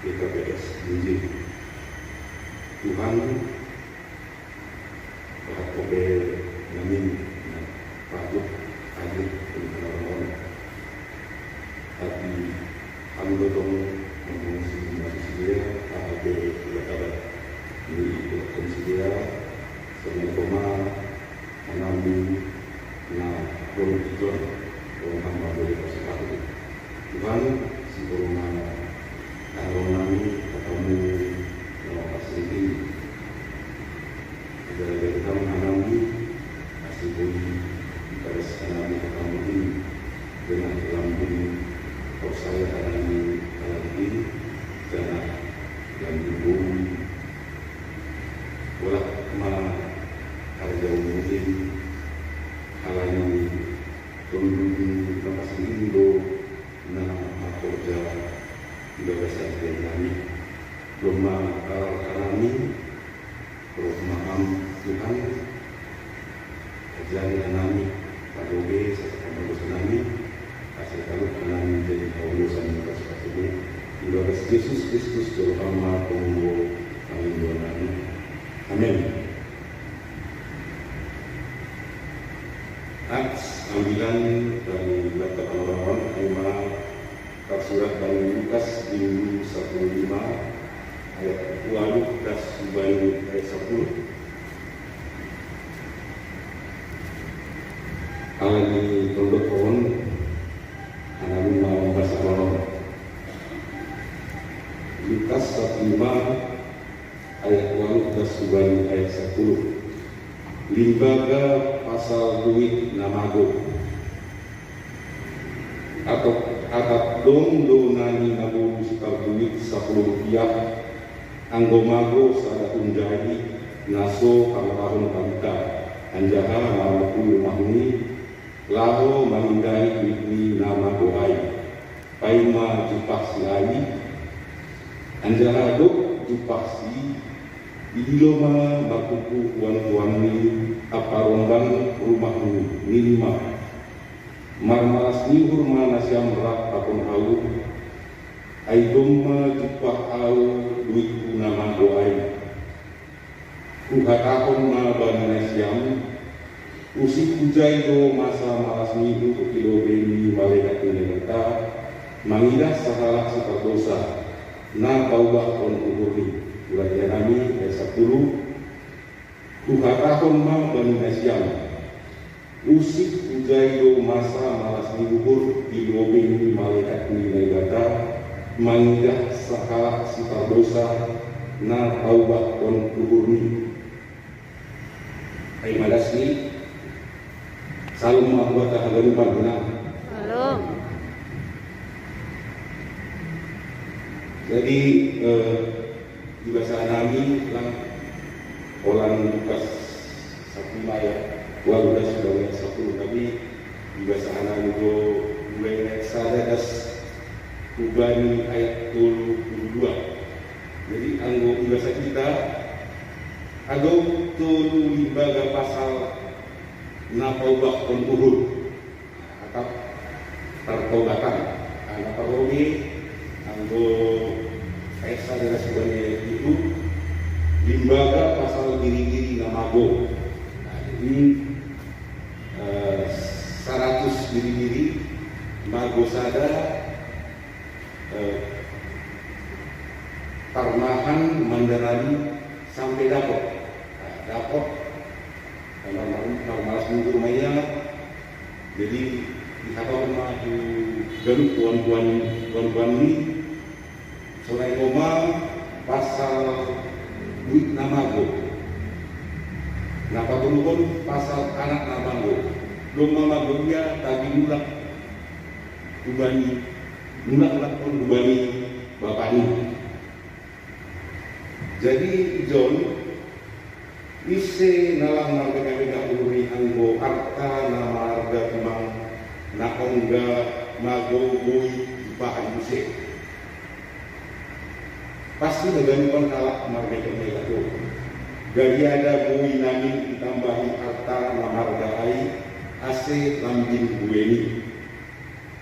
BKPS Injil. Tuhan Pak Kobe Namin patut hadir dengan orang-orang, tapi kami dotong mengungsi masih dia AHB Jakarta ini kondisi dia sebenarnya koma mengambil belum dijual orang boleh kasih patut Tuhan si corona kalau kami ketemu lokasi ini dari kita mengalami kasih budi pada sekarang ketemu ini dengan lambung saya karena ini jangan dan ibu bolak mana harga mungkin halangi pembunuh tempat Indo nama kerja tidak bisa kami belum alami belum paham Tuhan ajaran kami Pak Yoge serta kami kasih tahu kami menjadi kaulosan yang seperti ini Tuhan Yesus Kristus terutama pembunuh kami kami amin. Aks ambilan dari laptop orang-orang Aima surat dari Lukas minggu 15 ayat 20 dan ayat 10. Allah ini tunduk pohon anak mau bahasa orang. Lukas 15 ayat 20 dan ayat 10. Limbaga pasal duit namago atau atap dong donani nabu sekal duit 10 rupiah anggomago sada unjadi naso kalau tahun kalita anjaha malaku mahuni laho manindai duitni nama gohai paima jupasi lagi anjaha dok jupasi Idiloma bakuku kuan-kuan ni aparomban rumah ni lima marmalas ni hurma nasyam rak apun au aidoma jupah au duit nama doai kuhatakon ma ban nasyam usik ujai do masa malas ni kilo beni malaikat neta mangidah sahalah sepak dosa na taubah kon uhurni Belajar kami ayat 10 Kuhatahon ma bani nasyam Usik ujaido masa malas diukur di lobing malaikat nilai gata mangidah sahala sifat dosa na taubah kon uhurni Hai madasni Salam ma'buat hagarupan benang Halo. Jadi di bahasa Nabi lang orang Lukas 1 ayat 12 sebagai 10 tapi di bahasa Nabi itu mulai sada das ubani ayat 22 jadi anggo di bahasa kita agak tulu limbaga pasal napaubah kon uhur atau tertaubatan naparobi anggo Esa adalah sebagai itu limbaga pasal giri-giri namago. Nah, ini 100 giri-giri mago sada parmahan mandarani sampai dapot. Nah, dapot malas minggu rumahnya jadi dikatakan maju garuk tuan-tuan ini Sorai koma pasal duit namago. Napa turun pasal anak namago. Dong namago dia tadi mulak ubani mulak pun ubani bapaknya. Jadi John ise nalang marga uluri anggo harta nama harga kemang naongga mago bui bahan musik. Pasti negara kalah marga itu. Dari ada bui namin ditambahi harta namargai ase lambin bueni.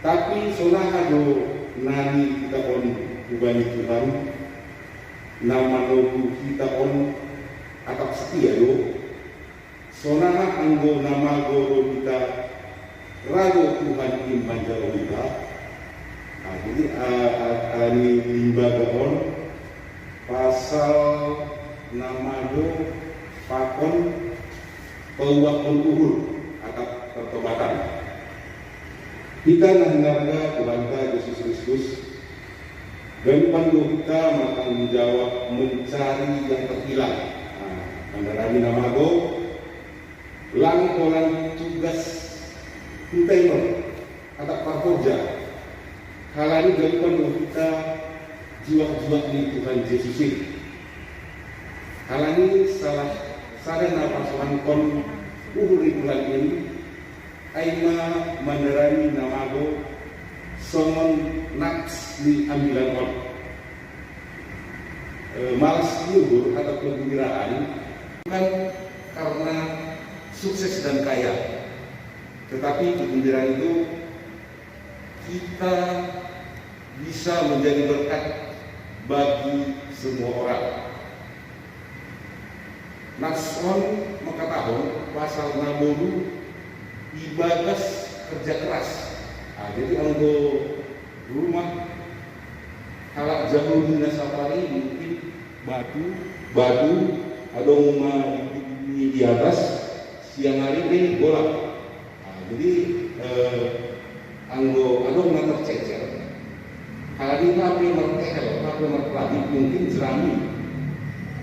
Tapi sonah ado nani kita pun Tuhan Tuhan nama loku kita on atap setia yo sonana anggo nama goro kita rago Tuhan iman jaro kita. Jadi ini limbaga on pasal nama do pakon pewakon uhur atap pertobatan. Kita nanggarga Tuhan Yesus Kristus dan pandu kita akan menjawab mencari yang terhilang. Mendarani nama go lang tugas container atau parkoja. Halani dari pandu kita jiwa-jiwa di Tuhan Yesus ini. Halani salah nafas kon uhuri Tuhan ini. Aima mendarani namago songon naks di ambilan on malas luhur atau kegembiraan bukan karena sukses dan kaya, tetapi kegembiraan itu kita bisa menjadi berkat bagi semua orang. Nason mengatakan pasal 60 ibagas kerja keras. Jadi anggo rumah kalau jauh di safari mungkin batu ada rumah di atas siang hari ini bola. Jadi anggo ada rumah tercecer. Kalau ini ngapain mertel, ngapain merpelati mungkin jerami.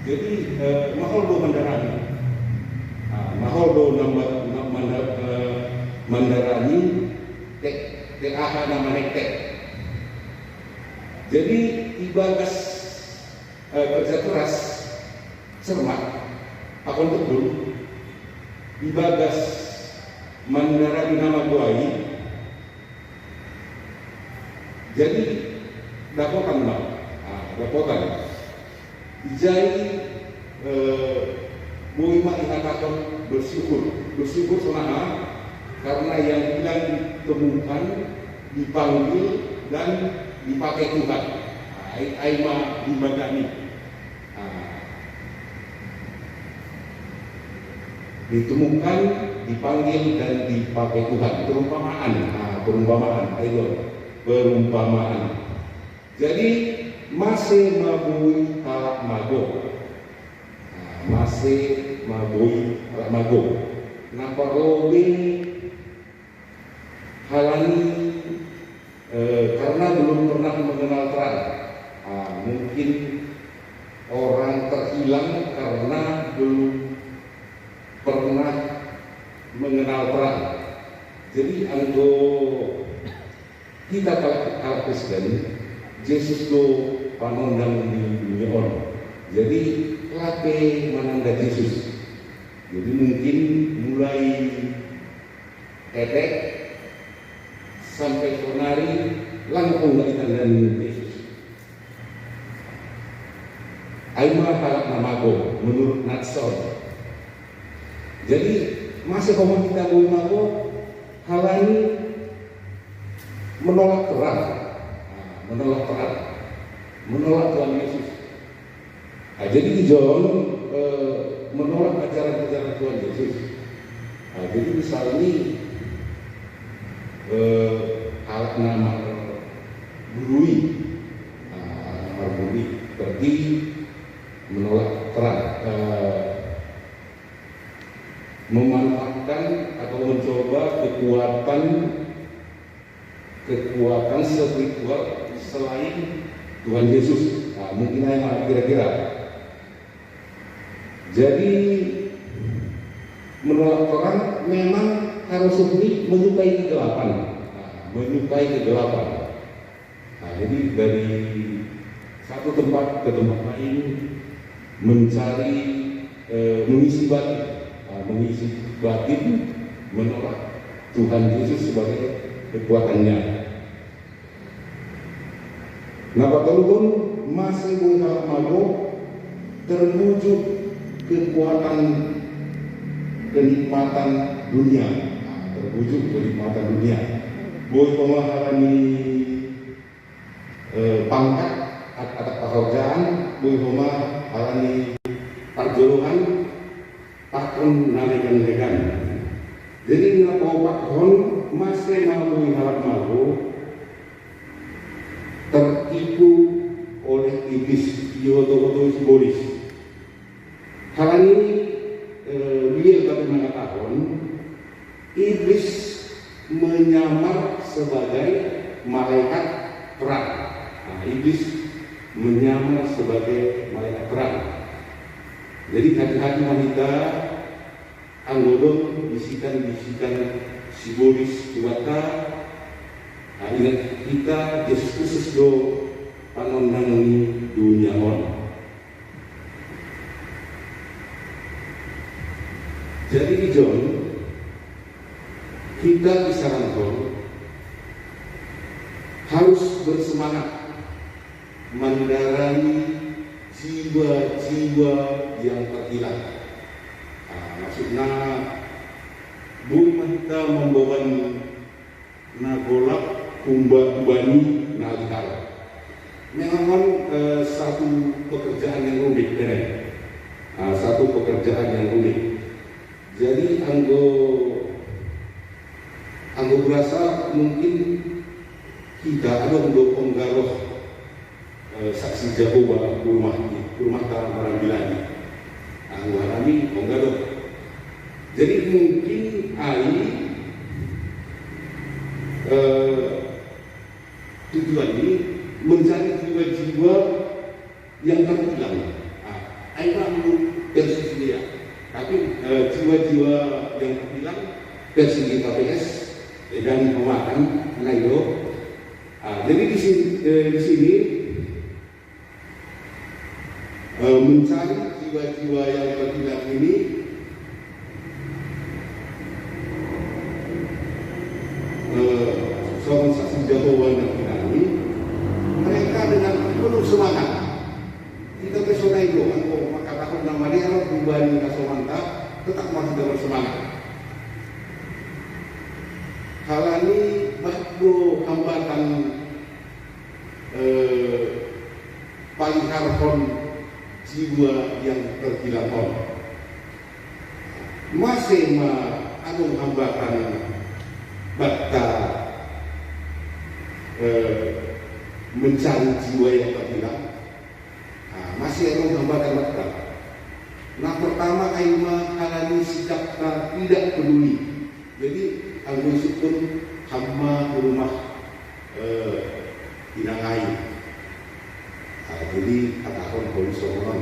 Jadi mahal do mendarani. Mahal do mendarani TAH namanya tek. Jadi ibagas kerja keras cermat akan betul ibagas mendarani nama buai. Jadi dapotan bang, dapotan. Jadi Muhimah dikatakan bersyukur sonaha karena yang bilang ditemukan, dipanggil dan dipakai Tuhan. Aima dibagani. Ditemukan, dipanggil dan dipakai Tuhan. Perumpamaan. Perumpamaan. Jadi masih mabui halak mago. Nah perlu halani karena belum pernah mengenal terang. Mungkin orang terhilang karena belum pernah mengenal terang. Jadi anggo kita kalau Kristen Yesus do panondang di dunia on. Jadi lape mananda Yesus. Jadi mungkin mulai etek sampai sonari langkung dan Yesus. Aima halak namago menurut Natson. Jadi masih komunitas Mago halani menolak terang, menolak Tuhan Yesus. Jadi John menolak ajaran-ajaran Tuhan Yesus. Jadi misalnya halak nama burui, pergi menolak terang, memanfaatkan atau mencoba kekuatan spiritual selain Tuhan Yesus. Mungkin yang kira-kira. Jadi menolak terang memang harus menyukai kegelapan. Jadi dari satu tempat ke tempat lain mencari mengisi batin, menolak Tuhan Yesus sebagai kekuatannya. Nah, pun masih bukan malu terwujud kekuatan kenikmatan dunia, Boy pemahaman pangkat Homa alani parjolohan pakon narekan-rekan. Jadi ngapau pakon masih mau halak malu tertipu oleh iblis yoto-yoto simbolis. Hal ini beliau tadi mengatakan iblis menyamar sebagai malaikat terang. Nah, iblis menyamar sebagai malaikat terang. Jadi hati-hati wanita anggodong bisikan-bisikan simbolis cuaca. Nah, ingat kita Yesus Kristus do panondangi dunia on. Jadi John, kita disarankan harus bersemangat mendarangi jiwa-jiwa yang terhilang. Nah, maksudnya bukan kita membawa nagolak kumbani nalikar. Memang satu pekerjaan yang rumit, satu pekerjaan yang rumit. Jadi anggo berasa mungkin kita ada untuk penggaruh saksi Jehovah rumah tanah orang bilani. Anggo harami penggaruh. Jadi mungkin tujuan ini mencari jiwa-jiwa yang terhilang. Aina belum versi dia, tapi jiwa-jiwa yang terhilang versi KPS dan pemakan Nairo. Jadi di sini mencari jiwa-jiwa yang terhilang ini seorang saksi Jehovah dan kami, mereka dengan penuh semangat. Kita pesona itu, maka takut nama dia kalau pribadi kasomanta tetap masih dalam semangat. Hal ini baru hambatan paling harfon jiwa yang terhilang. Masih ada hambatan bakta mencari jiwa yang terhilang. Masih ada hambatan bakta. Nah, pertama aima alani sikap tidak peduli. Jadi Al-Yusuf pun hamba ke rumah inangai. Jadi katakan kalau seorang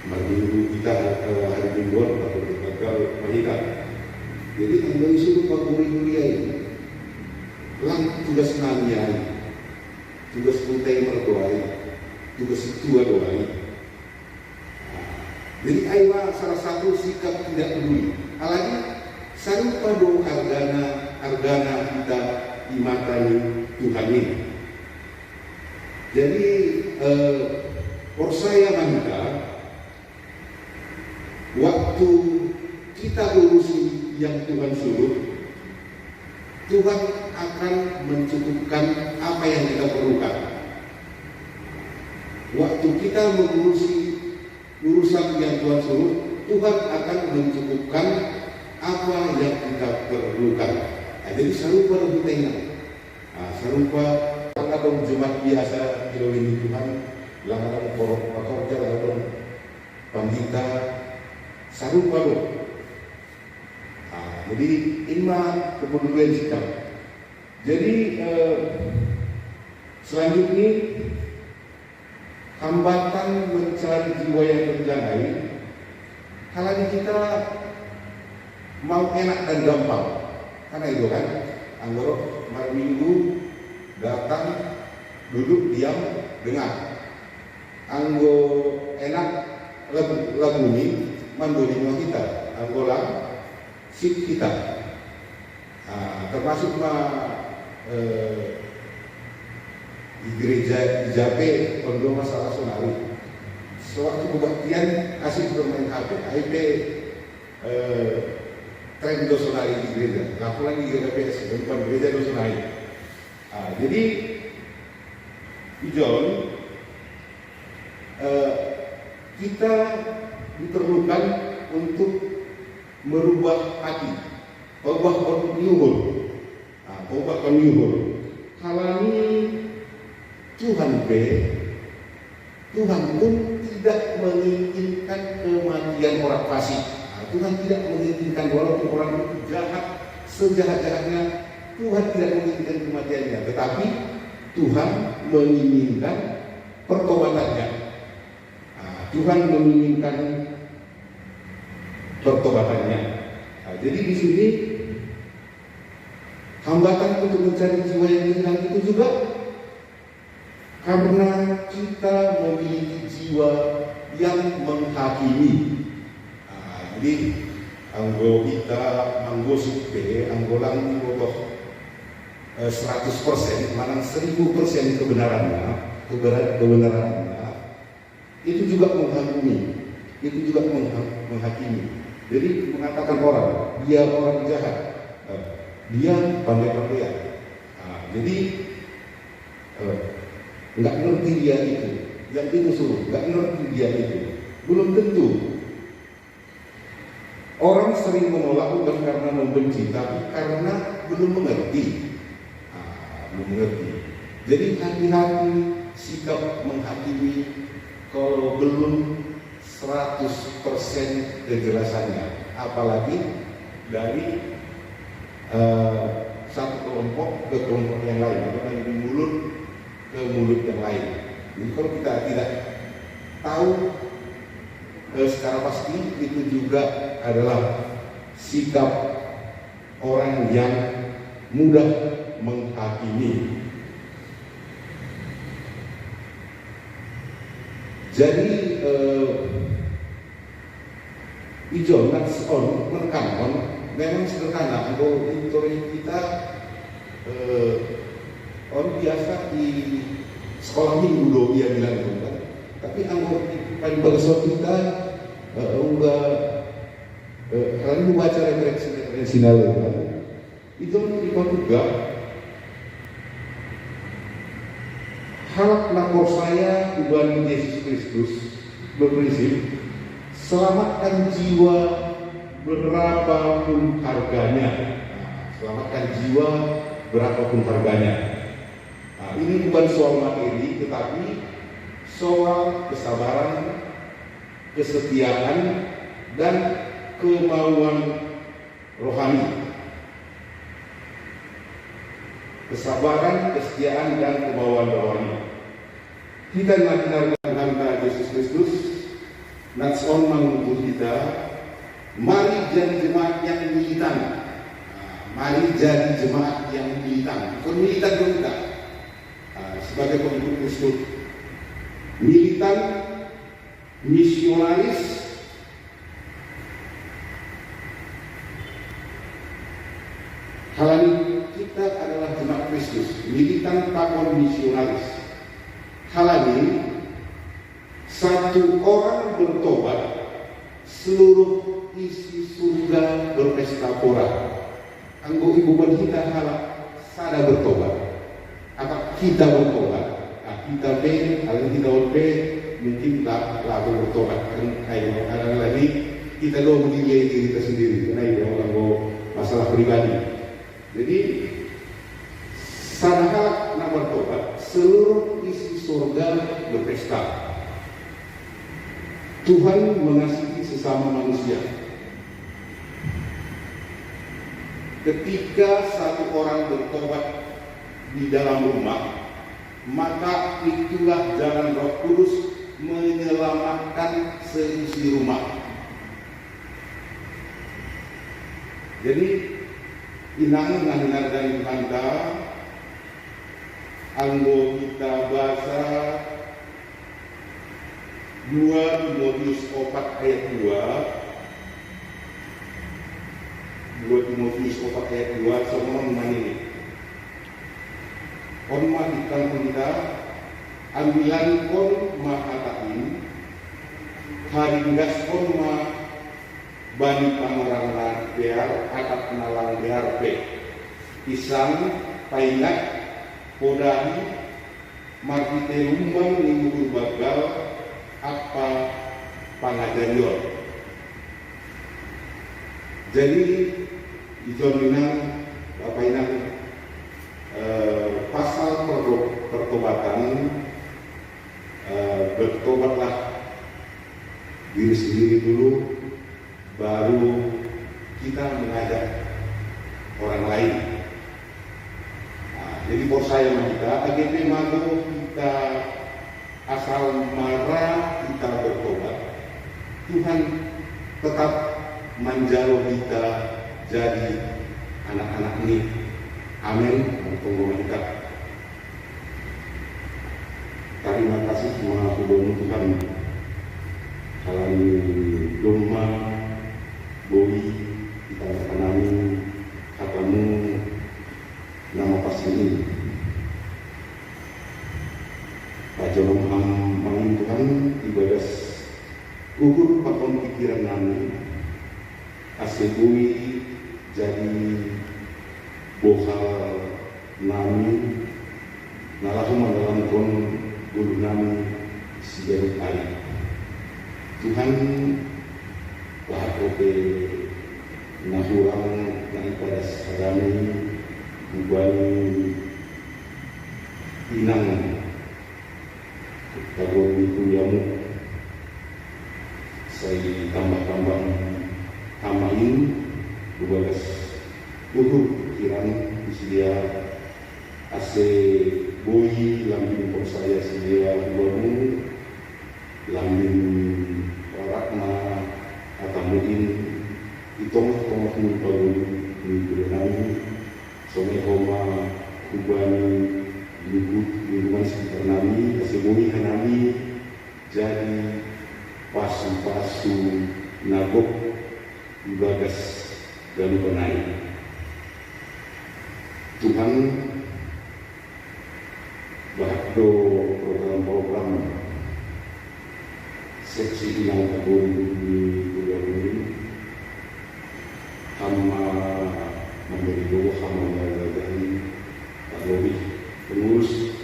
minggu kita hari mingguan atau gagal wanita. Jadi Al-Yusuf kuliah ini lang tugas nanyai, tugas kuntai merdoai, tugas tua doai. Jadi aima salah satu sikap tidak peduli. Apalagi sarupa do argana kita di mata Tuhan ini. Jadi saya wanita waktu kita urusi yang Tuhan suruh, Tuhan akan mencukupkan apa yang kita perlukan. Waktu kita mengurusi urusan yang Tuhan suruh, Tuhan akan mencukupkan apa yang kita perlukan. Jadi serupa dengan kita ingat. Serupa kalau Jumat biasa kilo ini Tuhan, langkah korok pekerja, langkah pandita, serupa loh. Jadi iman kepedulian sikap. Jadi selanjutnya hambatan mencari jiwa yang terhilang ini, halanya kita mau enak dan gampang, karena itu kan, anggoro malam minggu datang duduk diam dengar, anggo enak lagu ini mandori kita, anggola sip kita, termasuk di gereja di Jape untuk masalah sonari. Sewaktu kebaktian asik bermain HP tren do sonari di gereja. Laku lagi di GPS depan gereja do sonari. Jadi John, kita diperlukan untuk merubah hati, ubah nyuhur. Halani Tuhan pun tidak menginginkan kematian orang fasik. Tuhan tidak menginginkan, walaupun orang itu jahat, sejahat-jahatnya, Tuhan tidak menginginkan kematiannya, tetapi Tuhan menginginkan pertobatannya. Tuhan menginginkan pertobatannya. Jadi di sini hambatan untuk mencari jiwa yang hilang itu juga karena kita memiliki jiwa yang menghakimi. Jadi anggo kita supe anggolang botoh 100%, manang 1000% kebenarannya, itu juga menghakimi. Jadi mengatakan orang, dia orang jahat, dia pandai-pandaian. Jadi nggak ngerti dia itu, yang itu suruh, nggak ngerti dia itu. Belum tentu. Orang sering menolak bukan karena membenci, tapi karena belum mengerti. Jadi hati-hati sikap menghakimi kalau belum 100% kejelasannya, apalagi dari satu kelompok ke kelompok yang lain, atau dari mulut ke mulut yang lain. Jadi kalau kita tidak tahu secara pasti, itu juga adalah sikap orang yang mudah menghakimi. Jadi Ijon menekankan memang sederhana. Kalau teori kita orang biasa di sekolah minggu do dia bilang itu kan. Tapi anggapan bahasa kita enggak kalau baca referensi kan. Itu menunjukkan juga halak lapor saya Tuhan Yesus Kristus berprinsip selamatkan jiwa berapapun harganya. Selamatkan jiwa berapapun harganya. Ini bukan soal materi, tetapi soal kesabaran, kesetiaan, dan kemauan rohani. Kesabaran, kesetiaan, dan kemauan rohani. Kita mengenal Tuhan Yesus Kristus, Natson mengutus kita, mari jadi jemaat yang militan. Mari jadi jemaat yang militan. Bukan militan kita sebagai pengikut Kristus. Militan, misionaris, halani kita adalah jemaat Kristus, militan takon misionaris. Halani satu orang bertobat, seluruh isi surga berpesta pora. Anggo ibu kita halak sada bertobat. Apa kita bertobat? Kita mungkin tak bertobat. Kadang lagi kita lo menilai diri kita sendiri. Karena itu anggo masalah pribadi. Jadi sana halak nak bertobat, seluruh isi surga berpesta. Tuhan mengasihi sesama manusia. Ketika satu orang bertobat di dalam rumah, maka itulah jalan Roh Kudus menyelamatkan seisi rumah. Jadi inang dari Tuhanta, anggo kita bahasa 2 Timotius 4 ayat 2 Timotius 4 ayat 2 semua ini. Kon matikan kita ambilan kon makatain haringgas kon ma bani pamarang biar atap nalang biar pe pisang paingat podahi markite rumang minggu bagal apa pangajarion. Jadi ijon minang apa inang pasal pertobatan, bertobatlah diri sendiri dulu, baru kita mengajak orang lain. Nah, jadi for saya kita AGP Mago kita asal marah kita bertobat, Tuhan tetap menjauh kita jadi anak-anak ini. Amin. Kita. Terima kasih semua hubungan Tuhan. Kalau Doma, Bowi, kita kenali katamu nama pasti ini. Pak Jolong Mangin Tuhan ibadah gugur pakon pikiran kami. Asebui jadi bohal nami nalahu dalam kon guru nami siang hari. Tuhan bahagia nahurang daripada sadami ubani inang kagum itu yamu saya tambah tambahin 12 ukur kiran usia ase boi lambing por saya sedia uamu lambing warakna atamuin itong pengakun baru minggu some homa ubani lingkungan sekitar nami ase boi hanami jadi pasu-pasu nagok ibagas dan benai. Tuhan bahdo program-program seksi yang kabur di bulan ini hama memberi doa hama mengajarkan Pak Lobi pengurus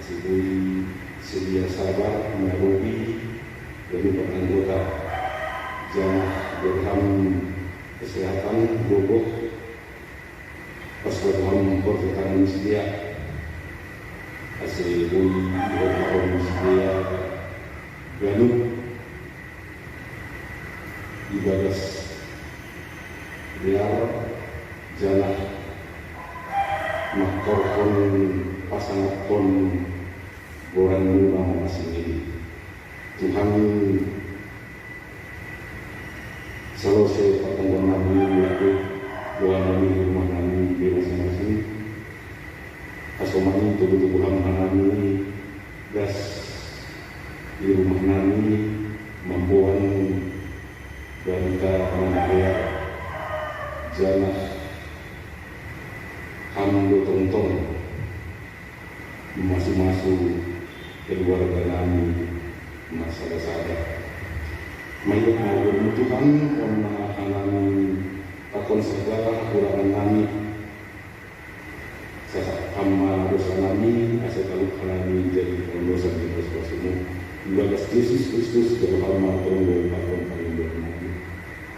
asibui sedia sabar merobi dari Pak anggota jangan berham kesehatan bobot paswatan pertukaran sedia asibui berham sedia galuh ibadah biar jalan makorkon pasangan kon orang rumah masing ini Tuhan selalu saya pertemuan nabi lalu doa nabi rumah nabi di masing-masing asomani tubuh-tubuhan nabi gas di rumah nabi membuang wanita anak janah hamdo tong-tong masuk-masuk keluarga kami masalah-salah mayat mau bermutuhan karena alami takon segala kekurangan kami sasak hama dosa kami asal kalau kami jadi dosa di dosa semua ibadah Yesus Kristus berhama tolong kami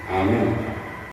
amin.